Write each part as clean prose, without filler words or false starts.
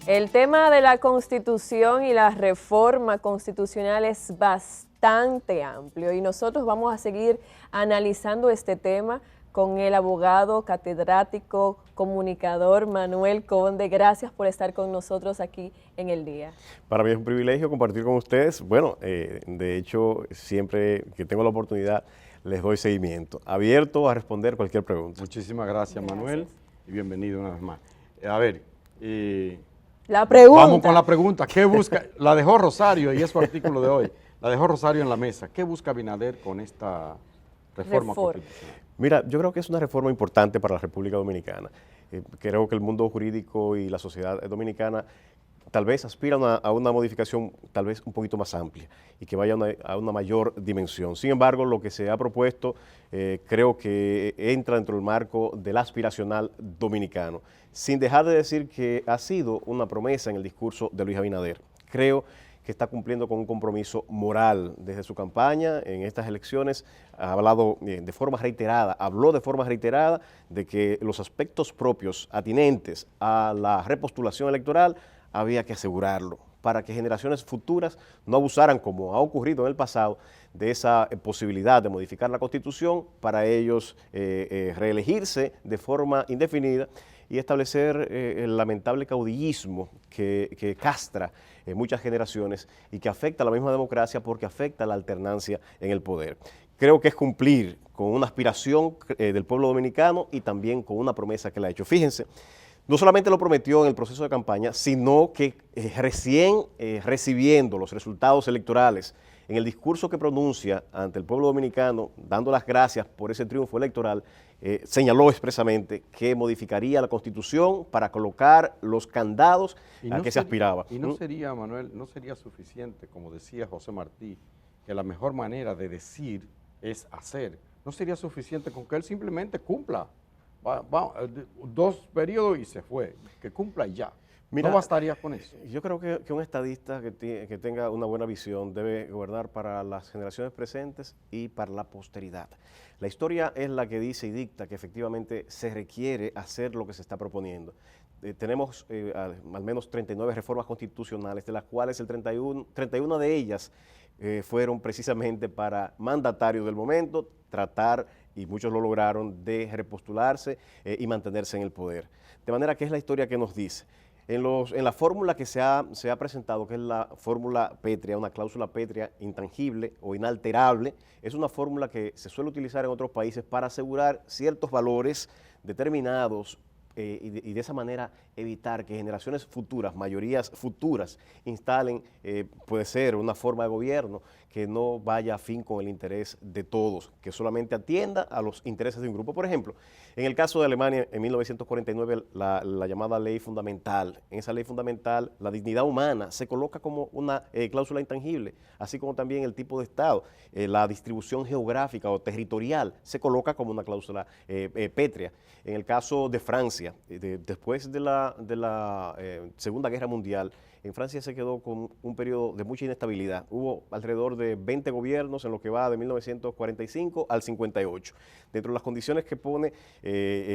El tema de la Constitución y la reforma constitucional es bastante amplio y nosotros vamos a seguir analizando este tema con el abogado, catedrático, comunicador Manuel Conde. Gracias por estar con nosotros aquí en El Día. Para mí es un privilegio compartir con ustedes. Bueno, de hecho, siempre que tengo la oportunidad, les doy seguimiento. Abierto a responder cualquier pregunta. Muchísimas gracias, Manuel, y bienvenido una vez más. A ver, la pregunta. Vamos con la pregunta. ¿Qué busca? La dejó Rosario y es su artículo de hoy. La dejó Rosario en la mesa. ¿Qué busca Abinader con esta reforma constitucional? Mira, yo creo que es una reforma importante para la República Dominicana. Creo que el mundo jurídico y la sociedad dominicana tal vez aspiran a una modificación tal vez un poquito más amplia y que vaya a una mayor dimensión. Sin embargo, lo que se ha propuesto creo que entra dentro del marco del aspiracional dominicano, sin dejar de decir que ha sido una promesa en el discurso de Luis Abinader. Creo que está cumpliendo con un compromiso moral desde su campaña en estas elecciones. Ha hablado habló de forma reiterada de que los aspectos propios atinentes a la repostulación electoral había que asegurarlo para que generaciones futuras no abusaran, como ha ocurrido en el pasado, de esa posibilidad de modificar la Constitución para ellos reelegirse de forma indefinida y establecer el lamentable caudillismo que castra muchas generaciones y que afecta a la misma democracia porque afecta a la alternancia en el poder. Creo que es cumplir con una aspiración del pueblo dominicano y también con una promesa que le ha hecho. Fíjense, no solamente lo prometió en el proceso de campaña, sino que recién recibiendo los resultados electorales, en el discurso que pronuncia ante el pueblo dominicano, dando las gracias por ese triunfo electoral, señaló expresamente que modificaría la Constitución para colocar los candados a que se aspiraba. Y no sería, Manuel, no sería suficiente, como decía José Martí, que la mejor manera de decir es hacer. No sería suficiente con que él simplemente cumpla. 2 periodos y se fue, que cumpla y ya. Mira, ¿no bastaría con eso? Yo creo que un estadista que tenga una buena visión debe gobernar para las generaciones presentes y para la posteridad. La historia es la que dice y dicta que efectivamente se requiere hacer lo que se está proponiendo. Tenemos al menos 39 reformas constitucionales, de las cuales 31 de ellas fueron precisamente para mandatarios del momento tratar, y muchos lo lograron, de repostularse y mantenerse en el poder. De manera que es la historia que nos dice. En la fórmula que se ha presentado, que es la fórmula pétrea, una cláusula pétrea intangible o inalterable, es una fórmula que se suele utilizar en otros países para asegurar ciertos valores determinados y de esa manera evitar que generaciones futuras, mayorías futuras, instalen, puede ser una forma de gobierno que no vaya a fin con el interés de todos, que solamente atienda a los intereses de un grupo. Por ejemplo, en el caso de Alemania, en 1949, la llamada ley fundamental, en esa ley fundamental, la dignidad humana se coloca como una cláusula intangible, así como también el tipo de Estado, la distribución geográfica o territorial se coloca como una cláusula pétrea. En el caso de Francia, después de la Segunda Guerra Mundial, en Francia se quedó con un periodo de mucha inestabilidad. Hubo alrededor de 20 gobiernos en lo que va de 1945 al 58. Dentro de las condiciones que pone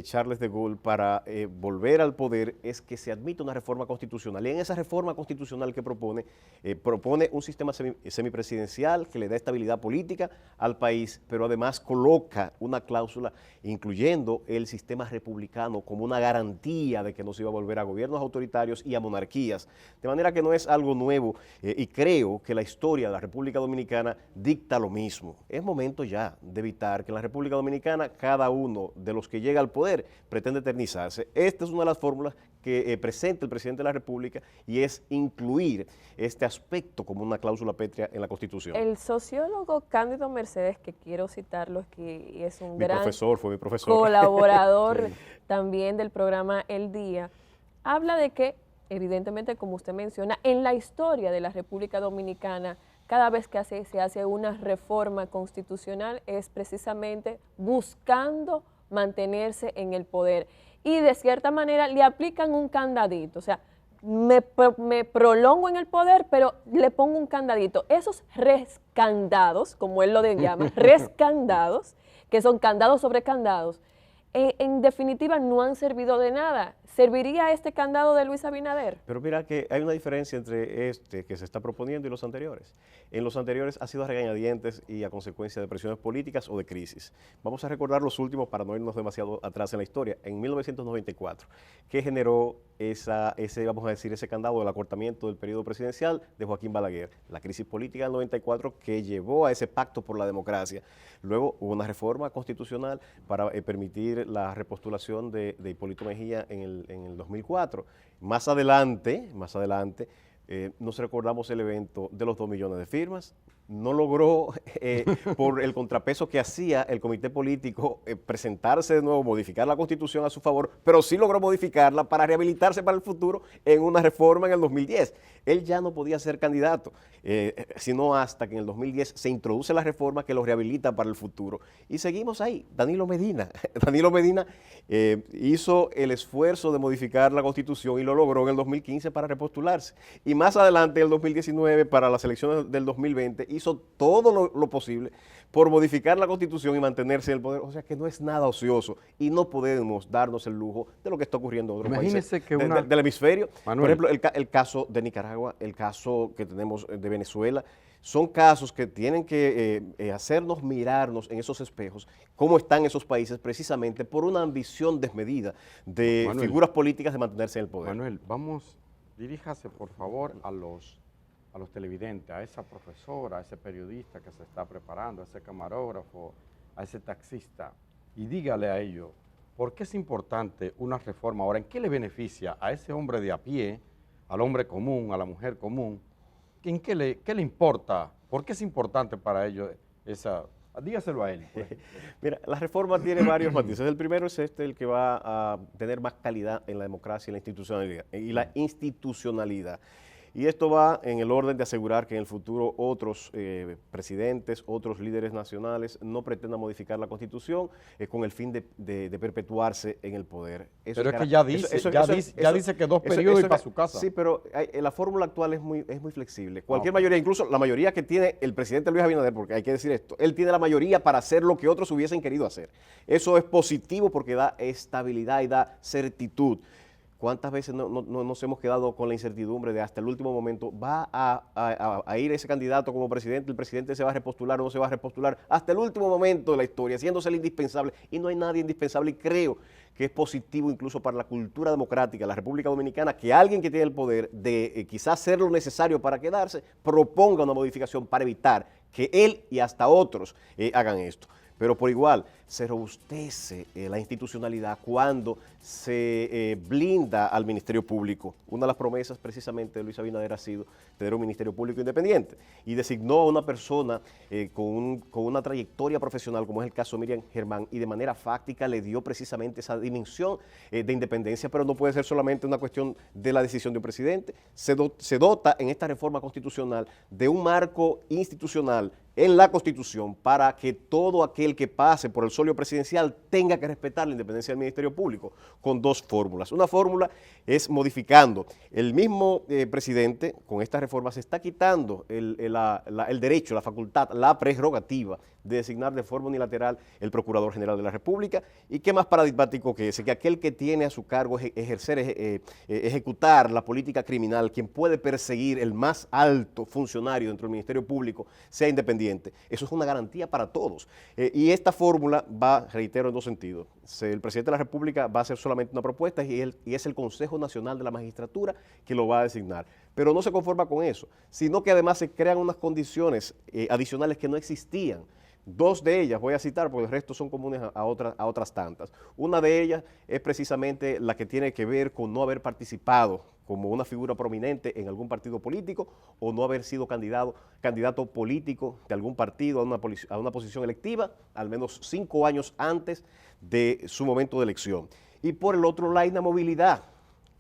Charles de Gaulle para volver al poder es que se admita una reforma constitucional. Y en esa reforma constitucional que propone un sistema semipresidencial que le da estabilidad política al país, pero además coloca una cláusula incluyendo el sistema republicano como una garantía de que no se iba a volver a gobiernos autoritarios y a monarquías. De manera que no es algo nuevo y creo que la historia de la República Dominicana dicta lo mismo. Es momento ya de evitar que en la República Dominicana cada uno de los que llega al poder pretende eternizarse. Esta es una de las fórmulas que presenta el presidente de la República y es incluir este aspecto como una cláusula pétrea en la Constitución. El sociólogo Cándido Mercedes, que quiero citarlo, que es un fue mi profesor. Colaborador Sí. también del programa El Día, habla de que evidentemente, como usted menciona, en la historia de la República Dominicana, cada vez que se hace una reforma constitucional es precisamente buscando mantenerse en el poder. Y de cierta manera le aplican un candadito, o sea, me prolongo en el poder, pero le pongo un candadito. Esos rescandados, como él lo llama, rescandados, que son candados sobre candados, en definitiva no han servido de nada. ¿Serviría este candado de Luis Abinader? Pero mira que hay una diferencia entre este que se está proponiendo y los anteriores. En los anteriores ha sido a regañadientes y a consecuencia de presiones políticas o de crisis. Vamos a recordar los últimos para no irnos demasiado atrás en la historia. En 1994, que generó vamos a decir, ese candado del acortamiento del periodo presidencial de Joaquín Balaguer. La crisis política del 94 que llevó a ese pacto por la democracia. Luego hubo una reforma constitucional para permitir la repostulación de Hipólito Mejía en el 2004. Más adelante, nos recordamos el evento de los 2 millones de firmas. No logró, por el contrapeso que hacía el comité político, presentarse de nuevo, modificar la Constitución a su favor, pero sí logró modificarla para rehabilitarse para el futuro en una reforma en el 2010. Él ya no podía ser candidato, sino hasta que en el 2010 se introduce la reforma que lo rehabilita para el futuro. Y seguimos ahí. Danilo Medina hizo el esfuerzo de modificar la Constitución y lo logró en el 2015 para repostularse. Y más adelante, en el 2019, para las elecciones del 2020, hizo todo lo posible por modificar la Constitución y mantenerse en el poder. O sea que no es nada ocioso y no podemos darnos el lujo de lo que está ocurriendo en otros países del hemisferio. Manuel. Por ejemplo, el caso de Nicaragua, el caso que tenemos de Venezuela, son casos que tienen que hacernos mirarnos en esos espejos, cómo están esos países precisamente por una ambición desmedida de Manuel, figuras políticas de mantenerse en el poder. Manuel, diríjase por favor a los televidentes, a esa profesora, a ese periodista que se está preparando, a ese camarógrafo, a ese taxista, y dígale a ellos, ¿por qué es importante una reforma ahora? ¿En qué le beneficia a ese hombre de a pie, al hombre común, a la mujer común? ¿Qué le importa? ¿Por qué es importante para ellos esa? Dígaselo a él. Pues. Mira, la reforma tiene varios matices. El primero es el que va a tener más calidad en la democracia y la institucionalidad. Y esto va en el orden de asegurar que en el futuro otros presidentes, otros líderes nacionales no pretendan modificar la Constitución con el fin de perpetuarse en el poder. Pero es que ya dice que 2 periodos y para su casa. Sí, pero la fórmula actual es muy flexible. Cualquier mayoría, incluso la mayoría que tiene el presidente Luis Abinader, porque hay que decir esto, él tiene la mayoría para hacer lo que otros hubiesen querido hacer. Eso es positivo porque da estabilidad y da certitud. ¿Cuántas veces no nos hemos quedado con la incertidumbre de hasta el último momento, va a ir ese candidato como presidente, el presidente se va a repostular o no se va a repostular? Hasta el último momento de la historia, haciéndose el indispensable, y no hay nadie indispensable, y creo que es positivo incluso para la cultura democrática de la República Dominicana que alguien que tiene el poder de quizás hacer lo necesario para quedarse, proponga una modificación para evitar que él y hasta otros hagan esto. Pero por igual se robustece la institucionalidad cuando se blinda al Ministerio Público. Una de las promesas precisamente de Luis Abinader ha sido tener un Ministerio Público independiente y designó a una persona con una trayectoria profesional como es el caso de Miriam Germán y de manera fáctica le dio precisamente esa dimensión de independencia, pero no puede ser solamente una cuestión de la decisión de un presidente. Se dota en esta reforma constitucional de un marco institucional en la Constitución para que todo aquel que pase por el solio presidencial tenga que respetar la independencia del Ministerio Público con 2 fórmulas. Una fórmula es modificando. El mismo presidente con esta reforma se está quitando el derecho, la facultad, la prerrogativa de designar de forma unilateral el Procurador General de la República. ¿Y qué más paradigmático que ese? Que aquel que tiene a su cargo ejecutar la política criminal, quien puede perseguir el más alto funcionario dentro del Ministerio Público, sea independiente. Eso es una garantía para todos. Y esta fórmula va, reitero, en 2 sentidos. El presidente de la República va a hacer solamente una propuesta y es el Consejo Nacional de la Magistratura que lo va a designar. Pero no se conforma con eso, sino que además se crean unas condiciones adicionales que no existían. 2 de ellas voy a citar porque el resto son comunes a otras tantas. Una de ellas es precisamente la que tiene que ver con no haber participado como una figura prominente en algún partido político o no haber sido candidato político de algún partido a una posición electiva al menos 5 años antes de su momento de elección. Y por el otro, la inamovilidad.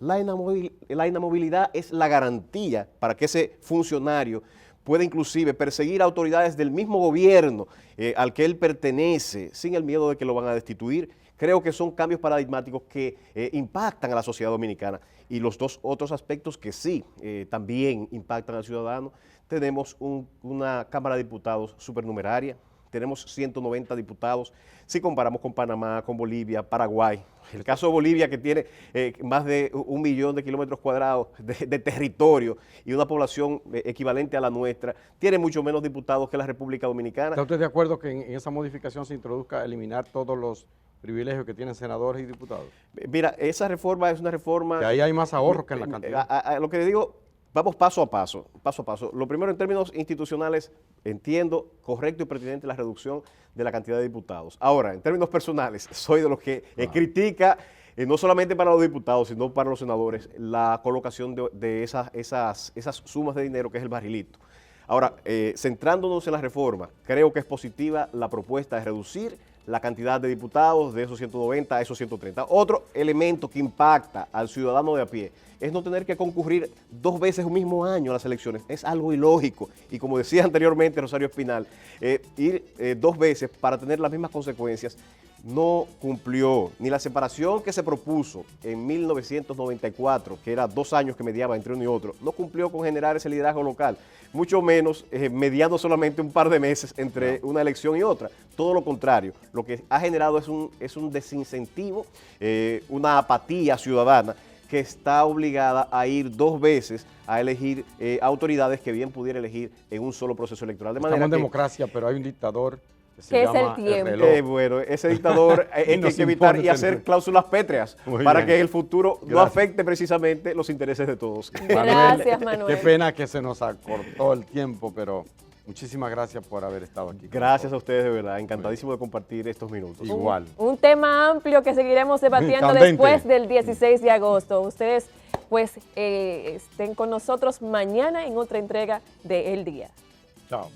La inamovilidad es la garantía para que ese funcionario puede inclusive perseguir a autoridades del mismo gobierno al que él pertenece sin el miedo de que lo van a destituir. Creo que son cambios paradigmáticos que impactan a la sociedad dominicana. Y los 2 otros aspectos que sí también impactan al ciudadano, tenemos una Cámara de Diputados supernumeraria, tenemos 190 diputados. Si comparamos con Panamá, con Bolivia, Paraguay, el caso de Bolivia, que tiene más de 1 millón de kilómetros cuadrados de territorio y una población equivalente a la nuestra, tiene mucho menos diputados que la República Dominicana. ¿Está usted de acuerdo que en esa modificación se introduzca eliminar todos los privilegios que tienen senadores y diputados? Mira, esa reforma es una reforma... Que ahí hay más ahorros que en la cantidad. Lo que le digo, vamos paso a paso. Lo primero, en términos institucionales, entiendo correcto y pertinente la reducción de la cantidad de diputados. Ahora, en términos personales, soy de los que critica, no solamente para los diputados, sino para los senadores, la colocación de esas sumas de dinero que es el barrilito. Ahora, centrándonos en la reforma, creo que es positiva la propuesta de reducir la cantidad de diputados de esos 190 a esos 130. Otro elemento que impacta al ciudadano de a pie es no tener que concurrir 2 veces un mismo año a las elecciones. Es algo ilógico. Y como decía anteriormente Rosario Espinal, ir 2 veces para tener las mismas consecuencias no cumplió ni la separación que se propuso en 1994, que era 2 años que mediaba entre uno y otro, no cumplió con generar ese liderazgo local, mucho menos mediando solamente un par de meses entre una elección y otra. Todo lo contrario, lo que ha generado es un desincentivo, una apatía ciudadana que está obligada a ir 2 veces a elegir autoridades que bien pudiera elegir en un solo proceso electoral. De Estamos manera en que, democracia, pero hay un dictador que se ¿Qué es llama el tiempo? reloj. bueno, ese dictador hay que evitar y hacer cláusulas pétreas para que el futuro no afecte precisamente los intereses de todos. Gracias, Manuel. Qué pena que se nos acortó el tiempo, pero muchísimas gracias por haber estado aquí. Gracias a ustedes, de verdad. Encantadísimo de compartir estos minutos. Igual. Un tema amplio que seguiremos debatiendo Candente. después del 16 de agosto. Ustedes, pues, estén con nosotros mañana en otra entrega de El Día. Chao.